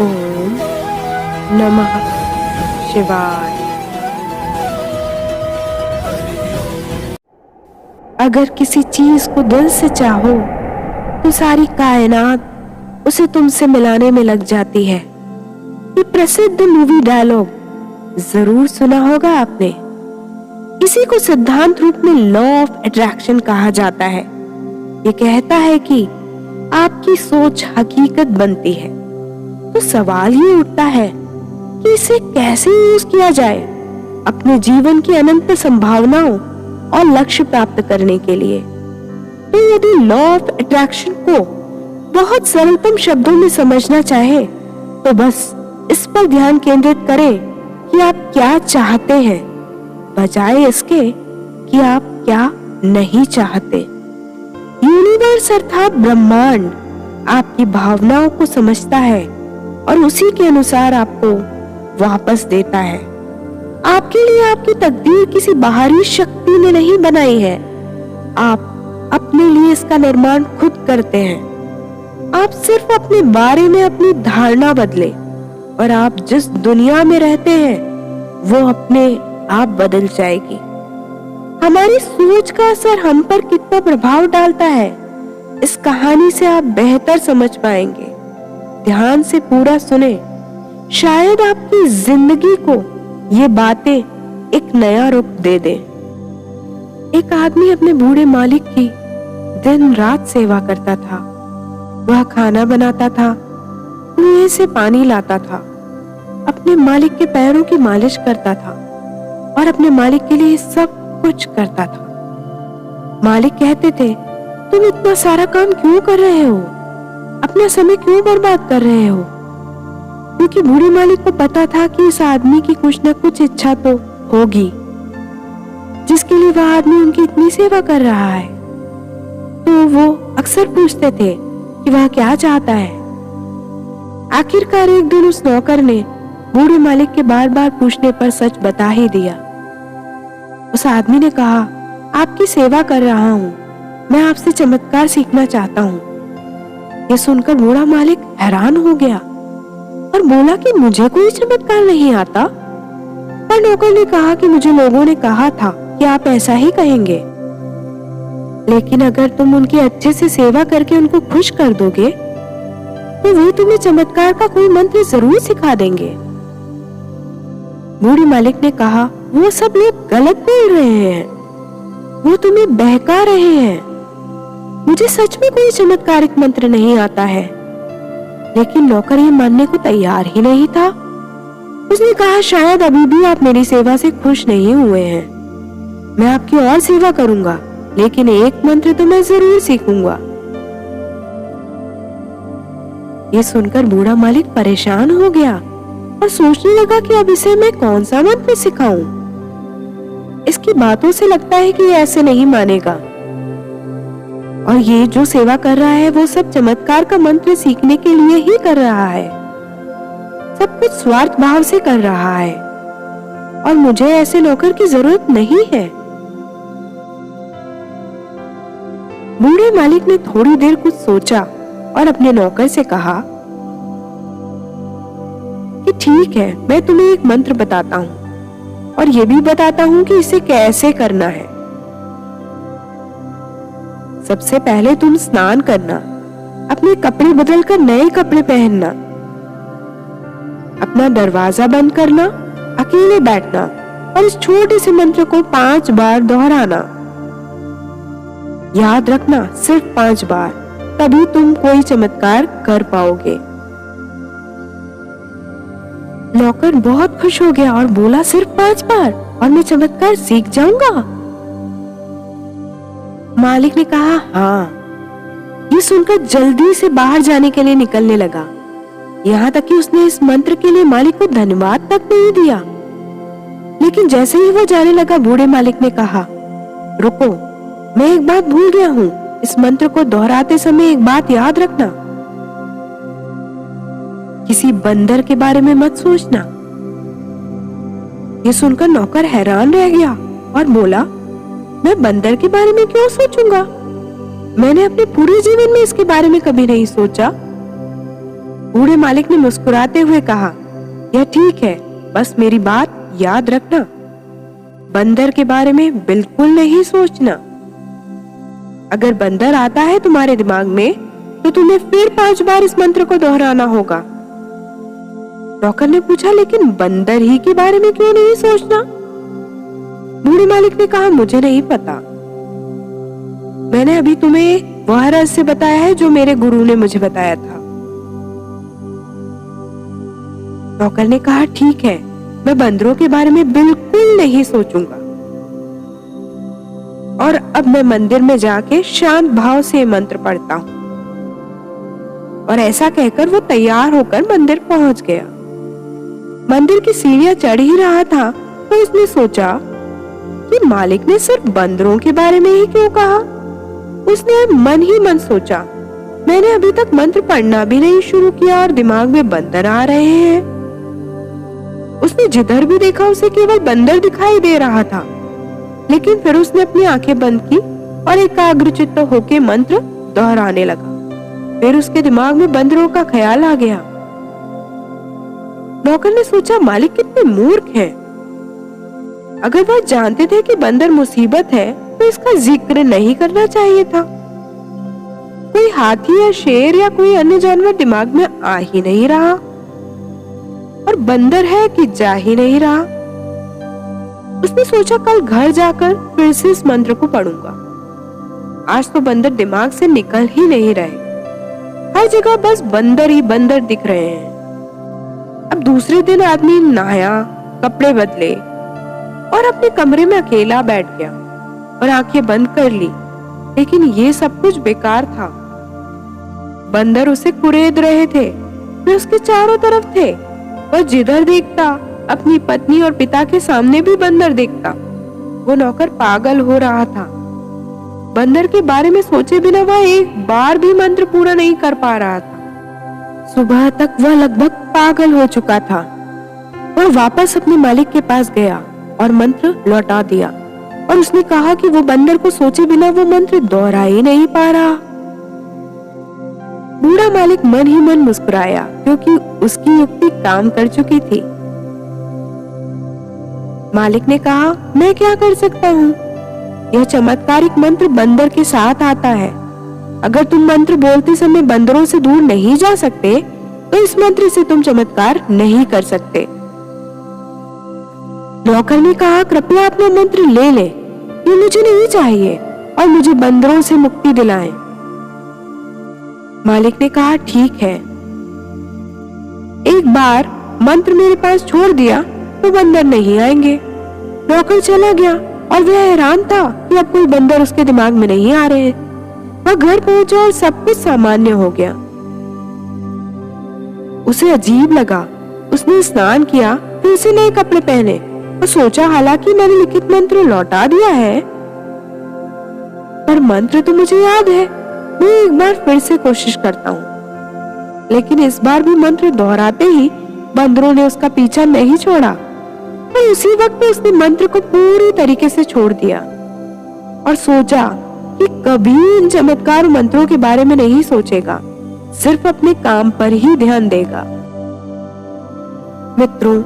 ओम नमः शिवाय। अगर किसी चीज को दिल से चाहो तो सारी कायनात उसे तुमसे मिलाने में लग जाती है। ये प्रसिद्ध मूवी डायलॉग जरूर सुना होगा आपने। इसी को सिद्धांत रूप में लॉ ऑफ अट्रैक्शन कहा जाता है। ये कहता है कि आपकी सोच हकीकत बनती है। तो सवाल ये उठता है कि इसे कैसे यूज किया जाए अपने जीवन की अनंत संभावनाओं और लक्ष्य प्राप्त करने के लिए। तो यदि लॉ ऑफ अट्रैक्शन को बहुत सरलतम शब्दों में समझना चाहे तो बस इस पर ध्यान केंद्रित करें कि आप क्या चाहते हैं, बजाय इसके कि आप क्या नहीं चाहते। यूनिवर्स अर्थात ब्रह्मांड आपकी भावनाओं को समझता है और उसी के अनुसार आपको वापस देता है। आपके लिए आपकी तकदीर किसी बाहरी शक्ति ने नहीं बनाई है। आप अपने लिए इसका निर्माण खुद करते हैं। आप सिर्फ अपने बारे में अपनी धारणा बदले और आप जिस दुनिया में रहते हैं वो अपने आप बदल जाएगी। हमारी सोच का असर हम पर कितना प्रभाव डालता है, इस कहानी से आप बेहतर समझ पाएंगे। ध्यान से पूरा सुने, शायद आपकी जिंदगी को ये बातें एक नया रूप दे दे। एक आदमी अपने बूढ़े मालिक की दिन रात सेवा करता था। वह खाना बनाता था, कुएं से पानी लाता था, अपने मालिक के पैरों की मालिश करता था और अपने मालिक के लिए सब कुछ करता था। मालिक कहते थे, तुम इतना सारा काम क्यों कर रहे हो, अपना समय क्यों बर्बाद कर रहे हो? क्योंकि बूढ़े मालिक को पता था कि इस आदमी की कुछ न कुछ इच्छा तो होगी जिसके लिए वह आदमी उनकी इतनी सेवा कर रहा है। तो वो अक्सर पूछते थे कि वह क्या चाहता है। आखिरकार एक दिन उस नौकर ने बूढ़े मालिक के बार बार पूछने पर सच बता ही दिया। उस आदमी ने कहा, आपकी सेवा कर रहा हूँ, मैं आपसे चमत्कार सीखना चाहता हूँ। यह सुनकर बूढ़ा मालिक हैरान हो गया और बोला कि मुझे कोई चमत्कार नहीं आता। पर नौकर ने कहा कि मुझे लोगों ने कहा था कि आप ऐसा ही कहेंगे, लेकिन अगर तुम उनकी अच्छे से सेवा करके उनको खुश कर दोगे तो वो तुम्हें चमत्कार का कोई मंत्र जरूर सिखा देंगे। बूढ़े मालिक ने कहा, वो सब लोग गलत बोल रहे हैं, वो तुम्हें बहका रहे हैं। मुझे सच में कोई चमत्कारिक मंत्र नहीं आता है। लेकिन नौकर ये मानने को तैयार ही नहीं था। उसने कहा, शायद अभी भी आप मेरी सेवा से खुश नहीं हुए हैं। मैं आपकी और सेवा करूंगा, लेकिन एक मंत्र तो मैं जरूर सीखूंगा। ये सुनकर बूढ़ा मालिक परेशान हो गया और सोचने लगा कि अब इसे मैं कौन सा मंत्र सिखाऊं। इसकी बातों से लगता है कि ये ऐसे नहीं मानेगा और ये जो सेवा कर रहा है वो सब चमत्कार का मंत्र सीखने के लिए ही कर रहा है। सब कुछ स्वार्थ भाव से कर रहा है और मुझे ऐसे नौकर की जरूरत नहीं है। बूढ़े मालिक ने थोड़ी देर कुछ सोचा और अपने नौकर से कहा कि ठीक है, मैं तुम्हें एक मंत्र बताता हूँ और ये भी बताता हूँ कि इसे कैसे करना है। सबसे पहले तुम स्नान करना, अपने कपड़े बदलकर नए कपड़े पहनना, अपना दरवाजा बंद करना, अकेले बैठना और इस छोटे से मंत्र को 5 बार दोहराना। याद रखना, सिर्फ 5 बार, तभी तुम कोई चमत्कार कर पाओगे। नौकर बहुत खुश हो गया और बोला, सिर्फ 5 बार और मैं चमत्कार सीख जाऊंगा? मालिक ने कहा, हाँ। ये सुनकर जल्दी से बाहर जाने के लिए निकलने लगा। यहाँ तक कि उसने इस मंत्र के लिए मालिक को धन्यवाद तक नहीं दिया। लेकिन जैसे ही वो जाने लगा, बूढ़े मालिक ने कहा, रुको, मैं एक बात भूल गया हूँ। इस मंत्र को दोहराते समय एक बात याद रखना, किसी बंदर के बारे में मत सोचना। ये सुनकर नौकर हैरान रह गया और बोला, मैं बंदर के बारे में क्यों सोचूंगा? मैंने अपने पूरे जीवन में इसके बारे में कभी नहीं सोचा। बूढ़े मालिक ने मुस्कुराते हुए कहा, यह ठीक है, बस मेरी बात याद रखना, बंदर के बारे में बिल्कुल नहीं सोचना। अगर बंदर आता है तुम्हारे दिमाग में तो तुम्हें फिर 5 बार इस मंत्र को दोहराना होगा। नौकर ने पूछा, लेकिन बंदर ही के बारे में क्यों नहीं सोचना? बूढ़े मालिक ने कहा, मुझे नहीं पता, मैंने अभी तुम्हें वह रहस्य बताया है जो मेरे गुरु ने मुझे बताया था। नौकर ने कहा, ठीक है, मैं बंदरों के बारे में बिल्कुल नहीं सोचूंगा। और अब मैं मंदिर में जाके शांत भाव से मंत्र पढ़ता हूं। और ऐसा कहकर वो तैयार होकर मंदिर पहुंच गया। मंदिर की सीढ़ियां चढ़ ही रहा था तो उसने सोचा कि मालिक ने सिर्फ बंदरों के बारे में ही क्यों कहा। उसने मन ही मन सोचा, मैंने अभी तक मंत्र पढ़ना भी नहीं शुरू किया और दिमाग में बंदर आ रहे हैं। उसने जिधर भी देखा उसे केवल बंदर दिखाई दे रहा था। लेकिन फिर उसने अपनी आंखें बंद की और एकाग्रचित्त होकर मंत्र दोहराने लगा। फिर उसके दिमाग में बंदरों का ख्याल आ गया। नौकर ने सोचा, मालिक कितने मूर्ख हैं। अगर वह जानते थे कि बंदर मुसीबत है तो इसका जिक्र नहीं करना चाहिए था। कोई हाथी या शेर या कोई अन्य जानवर दिमाग में आ ही नहीं रहा और बंदर है कि जा ही नहीं रहा। उसने सोचा, कल घर जाकर फिर से इस मंत्र को पढ़ूंगा। आज तो बंदर दिमाग से निकल ही नहीं रहे, हर जगह बस बंदर ही बंदर दिख रहे हैं। अब दूसरे दिन आदमी नहाया, कपड़े बदले और अपने कमरे में अकेला बैठ गया और आंखें बंद कर ली। लेकिन ये सब कुछ बेकार था। बंदर उसे कुरेद रहे थे, वे उसके चारों तरफ थे। वह जिधर देखता अपनी पत्नी और पिता के सामने भी बंदर देखता। वो नौकर पागल हो रहा था। बंदर के बारे में सोचे बिना वह एक बार भी मंत्र पूरा नहीं कर पा रहा था। सुबह तक वह लगभग पागल हो चुका था। वह वापस अपने मालिक के पास गया और मंत्र लौटा दिया और उसने कहा कि वो बंदर को सोचे बिना वो मंत्र दोहरा ही नहीं पा रहा। बूढ़ा मालिक मन ही मन मुस्कुराया क्योंकि उसकी युक्ति काम कर चुकी थी। मालिक ने कहा, मैं क्या कर सकता हूँ? यह चमत्कारिक मंत्र बंदर के साथ आता है। अगर तुम मंत्र बोलते समय बंदरों से दूर नहीं जा सकते तो इस मंत्र से तुम चमत्कार नहीं कर सकते। नौकर ने कहा, कृपया अपना मंत्र ले ले, ये मुझे नहीं चाहिए और मुझे बंदरों से मुक्ति दिलाएं। मालिक ने कहा, ठीक है, एक बार मंत्र मेरे पास छोड़ दिया तो बंदर नहीं आएंगे। नौकर चला गया और वह हैरान था कि अब कोई बंदर उसके दिमाग में नहीं आ रहे। वह घर पहुंचा और सब कुछ सामान्य हो गया। उसे अजीब लगा। उसने स्नान किया, फिर से नए कपड़े पहने और सोचा, हालांकि मैंने लिखित मंत्र लौटा दिया है पर मंत्र तो मुझे याद है, मैं एक बार फिर से कोशिश करता हूँ। लेकिन इस बार भी मंत्र दोहराते ही बंदरों ने उसका पीछा नहीं छोड़ा और उसी वक्त उसने मंत्र को पूरी तरीके से छोड़ दिया और सोचा कि कभी इन चमत्कार मंत्रों के बारे में नहीं सोचेगा, सिर्फ अपने काम पर ही ध्यान देगा। मित्रों,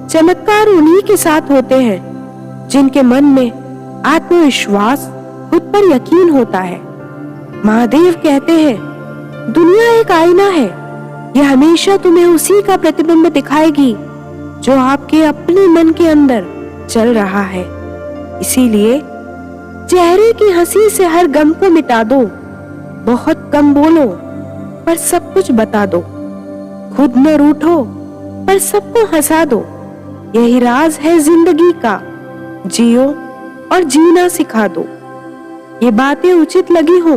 चमत्कार उन्हीं के साथ होते हैं जिनके मन में आत्मविश्वास, खुद पर यकीन होता है। महादेव कहते हैं, दुनिया एक आईना है, यह हमेशा तुम्हें उसी का प्रतिबिंब दिखाएगी जो आपके अपने मन के अंदर चल रहा है। इसीलिए चेहरे की हंसी से हर गम को मिटा दो, बहुत कम बोलो पर सब कुछ बता दो, खुद न रूठो पर सबको हंसा दो। यही राज है जिंदगी का, जियो और जीना सिखा दो। ये बातें उचित लगी हो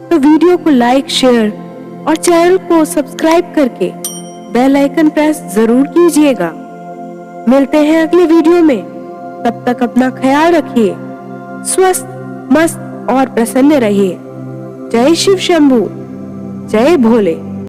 तो वीडियो को लाइक, शेयर और चैनल को सब्सक्राइब करके बेल आइकन प्रेस जरूर कीजिएगा। मिलते हैं अगले वीडियो में, तब तक अपना ख्याल रखिए, स्वस्थ, मस्त और प्रसन्न रहिए। जय शिव शंभू, जय भोले।